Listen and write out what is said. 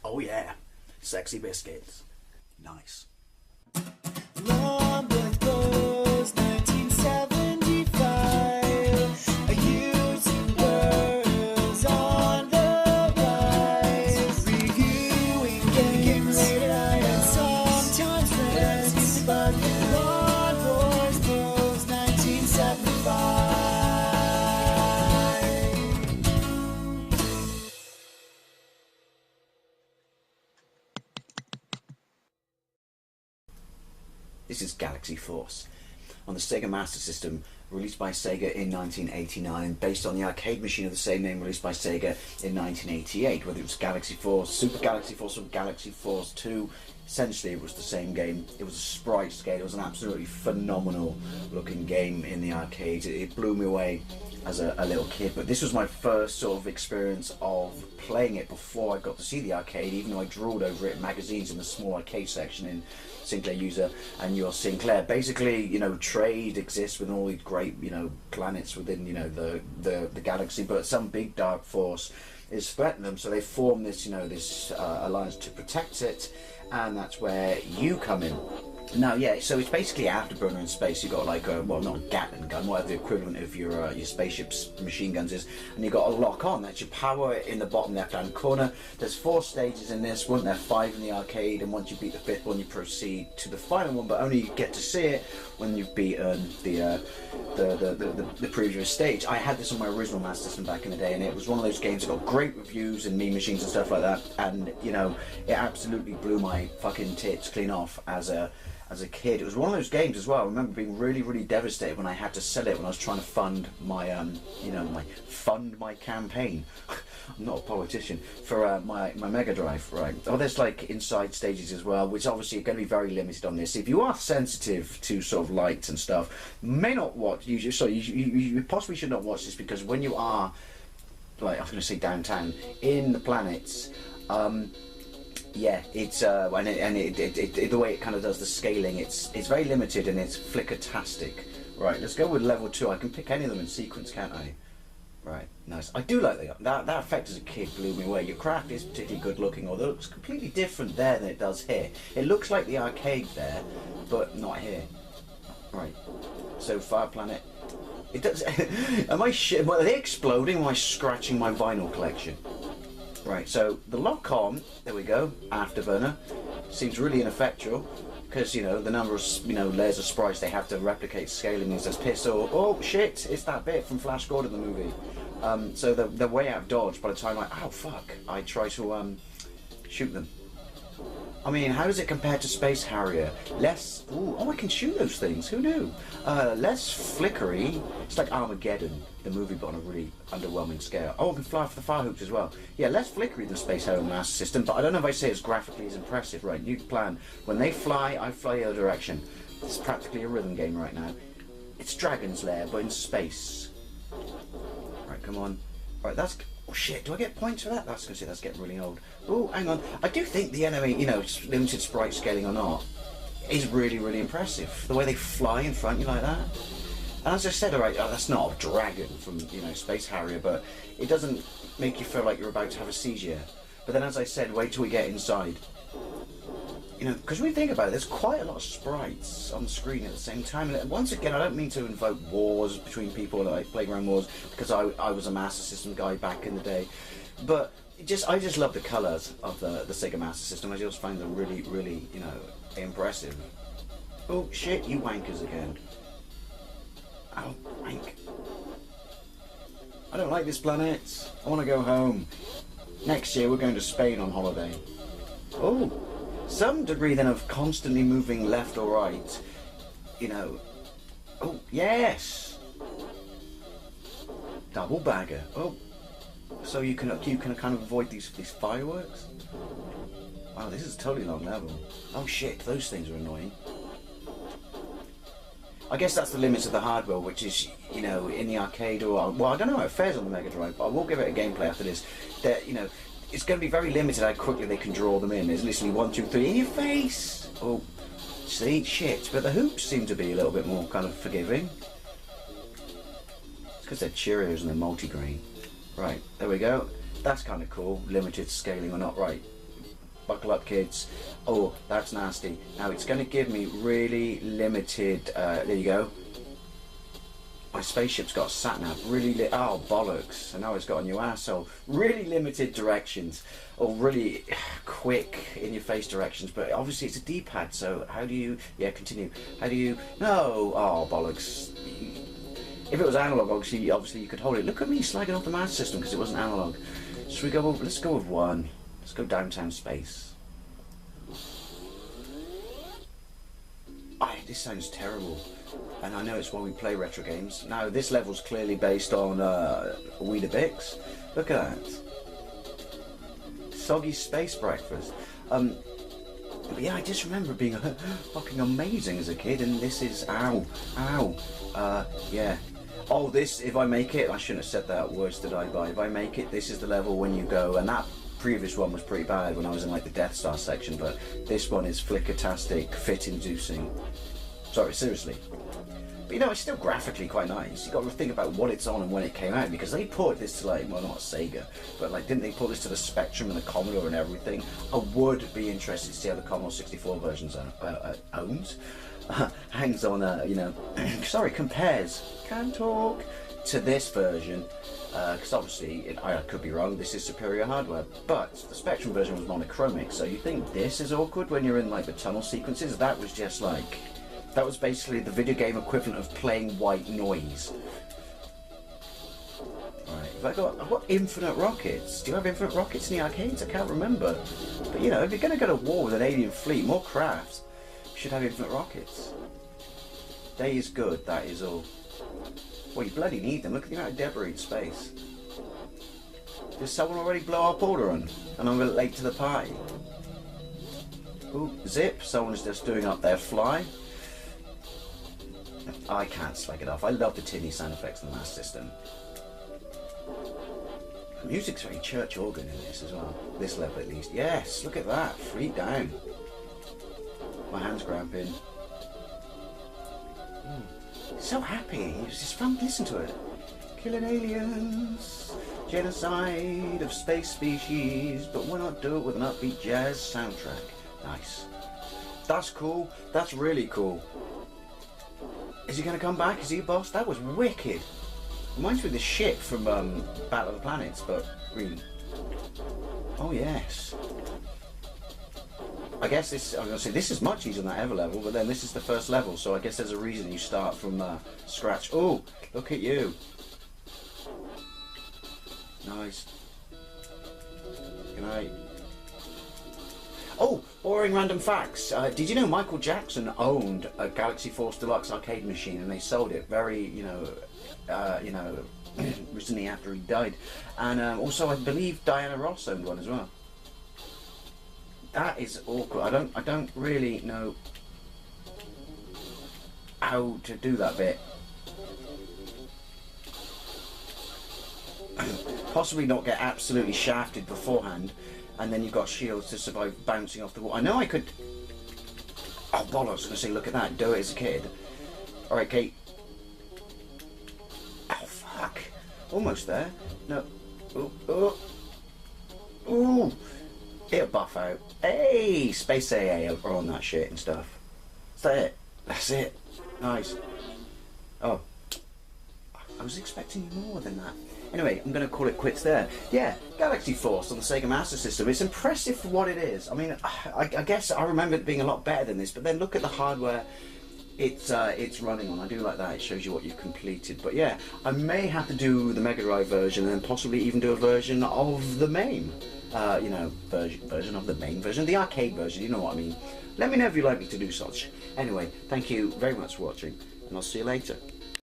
Oh yeah, sexy biscuits. Nice. Long goes 1975. A used world's on the rise. Reviewing games late at night and sometimes friends. But Long goes 1975. This is Galaxy Force on the SEGA Mastersystem, released by Sega in 1989, based on the arcade machine of the same name, released by Sega in 1988. Whether it was Galaxy Force, Super Galaxy Force, or Galaxy Force 2, essentially it was the same game. It was a sprite scale. It was an absolutely phenomenal looking game in the arcade. It blew me away as a little kid, but this was my first sort of experience of playing it before I got to see the arcade, even though I drooled over it in magazines in the small arcade section in Sinclair User and your Sinclair. Basically, you know, trade exists with all these great, you know, planets within, you know, the galaxy, but some big dark force is threatening them, so they form this, you know, this alliance to protect it, and that's where you come in. Now, yeah, so it's basically Afterburner in space. You've got like a, well, not a Gatling gun, whatever the equivalent of your spaceship's machine guns is, and you've got a lock on. That's your power in the bottom left-hand corner. There's 4 stages in this, weren't there 5 in the arcade, and once you beat the 5th one, you proceed to the final one, but only you get to see it when you've beaten the previous stage. I had this on my original Master System back in the day, and it was one of those games that got great reviews and meme machines and stuff like that, and, you know, it absolutely blew my fucking tits clean off as a kid. It was one of those games as well. I remember being really, really devastated when I had to sell it when I was trying to fund my, you know, my campaign. I'm not a politician for my Mega Drive, right? Oh, there's like inside stages as well, which obviously are going to be very limited on this. If you are sensitive to sort of light and stuff, may not watch. You possibly should not watch this, because when you are, like, I was going to say downtown in the planets. Yeah, it's the way it kind of does the scaling, it's very limited and it's flicker-tastic. Right, let's go with level 2. I can pick any of them in sequence, can't I? Right, nice. I do like that effect as a kid blew me away. Your craft is particularly good looking, although it looks completely different there than it does here. It looks like the arcade there, but not here. Right, so Fire Planet. It does. Am I are they exploding or am I scratching my vinyl collection? Right, so the lock on, there we go, Afterburner, seems really ineffectual, because, you know, the number of, you know, layers of sprites they have to replicate scaling is as piss, or, oh shit, it's that bit from Flash Gordon the movie. So they're way out of dodge by the time oh fuck, I try to shoot them. I mean, how does it compare to Space Harrier? Less, oh, I can shoot those things, who knew? Less flickery, it's like Armageddon, the movie, but on a really underwhelming scale. Oh, I can fly for the fire hoops as well. Yeah, less flickery than Space Harrier Master System, but I don't know if I say it's graphically as impressive. Right, new plan. When they fly, I fly the other direction. It's practically a rhythm game right now. It's Dragon's Lair, but in space. Right, come on. Right, that's... Oh shit, do I get points for that? That's getting really old. Oh, hang on. I do think the enemy, you know, limited sprite scaling or not, is really, really impressive. The way they fly in front of you like that. And as I said, alright, that's not a dragon from, you know, Space Harrier, but it doesn't make you feel like you're about to have a seizure. But then, as I said, wait till we get inside. You know, because when you think about it, there's quite a lot of sprites on the screen at the same time. And once again, I don't mean to invoke wars between people, like playground wars, because I was a Master System guy back in the day. But I just love the colours of the Sega Master System. I just find them really, really, you know, impressive. Oh shit, you wankers again. Oh, wank. I don't like this planet. I want to go home. Next year we're going to Spain on holiday. Oh. Some degree then of constantly moving left or right, you know. Oh, yes! Double bagger. Oh, so you can kind of avoid these fireworks? Wow, this is a totally long level. Oh shit, those things are annoying. I guess that's the limits of the hardware, which is, you know, in the arcade or... Well, I don't know how it fares on the Mega Drive, but I will give it a gameplay after this. That, you know... It's going to be very limited how quickly they can draw them in. There's literally 1, 2, 3 in your face. Oh, see, shit. But the hoops seem to be a little bit more kind of forgiving. It's because they're Cheerios and they're multigrain. Right, there we go. That's kind of cool. Limited scaling or not. Right, buckle up, kids. Oh, that's nasty. Now it's going to give me really limited. There you go. My spaceship's got a sat nav. Really oh bollocks! And now it's got a new asshole. Really limited directions, or really quick in your face directions. But obviously it's a D-pad. So how do you? Yeah, continue. How do you? No. Oh bollocks! If it was analog, obviously you could hold it. Look at me slagging off the Master System because it wasn't analog. Should we go? Let's go with one. Let's go downtown space. This sounds terrible. And I know it's why we play retro games. Now this level's clearly based on Weetabix. Look at that. Soggy space breakfast. But yeah, I just remember it being fucking amazing as a kid, and this is yeah. Oh, this, if I make it, I shouldn't have said that, words to die by. If I make it, this is the level when you go, and that previous one was pretty bad when I was in like the Death Star section, but this one is flickertastic, fit-inducing. Sorry, seriously. But you know, it's still graphically quite nice. You got to think about what it's on and when it came out, because they ported this to like, well, not Sega, but like, didn't they port this to the Spectrum and the Commodore and everything? I would be interested to see how the Commodore 64 versions hangs on, you know, sorry, compares, can talk, to this version, because obviously, I could be wrong, this is superior hardware, but the Spectrum version was monochromic, so you think this is awkward when you're in like the tunnel sequences? That was just like, that was basically the video game equivalent of playing white noise. Right, I've got infinite rockets. Do you have infinite rockets in the arcades? I can't remember. But you know, if you're going to go to war with an alien fleet, more crafts, you should have infinite rockets. Day is good, that is all. Well, you bloody need them. Look at the amount of debris in space. Did someone already blow up Alderaan? And I'm late to the party. Ooh, zip. Someone's just doing up their fly. I can't slag it off. I love the tinny sound effects in the Master System. The music's very church organ in this as well. This level at least. Yes, look at that. Free down. My hand's cramping. So happy. It's just fun to listen to it. Killing aliens. Genocide of space species. But why not do it with an upbeat jazz soundtrack? Nice. That's cool. That's really cool. Is he going to come back? Is he a boss? That was wicked. Reminds me of the ship from Battle of the Planets, but green. Oh yes. I guess this, I'm going to say this is much easier than that ever level, but then this is the first level, so I guess there's a reason you start from scratch. Oh, look at you. Nice. Good night. Oh, boring random facts. Did you know Michael Jackson owned a Galaxy Force Deluxe arcade machine, and they sold it very, recently after he died. And also, I believe Diana Ross owned one as well. That is awkward. I don't really know how to do that bit. Possibly not get absolutely shafted beforehand, and then you've got shields to survive bouncing off the wall. I know I could. Oh bollocks! I was gonna say, look at that. Do it as a kid. All right, Kate. Oh fuck! Almost there. No. Ooh. Ooh. Ooh. It'll buff out. Hey, Space AA are on that shit and stuff. Is that it? That's it. Nice. Oh. I was expecting more than that. Anyway, I'm going to call it quits there. Yeah, Galaxy Force on the SEGA Master System. It's impressive for what it is. I mean, I guess I remember it being a lot better than this, but then look at the hardware it's running on. I do like that. It shows you what you've completed. But yeah, I may have to do the Mega Drive version and possibly even do a version of the main, version of the main version, the arcade version, you know what I mean. Let me know if you'd like me to do such. Anyway, thank you very much for watching, and I'll see you later.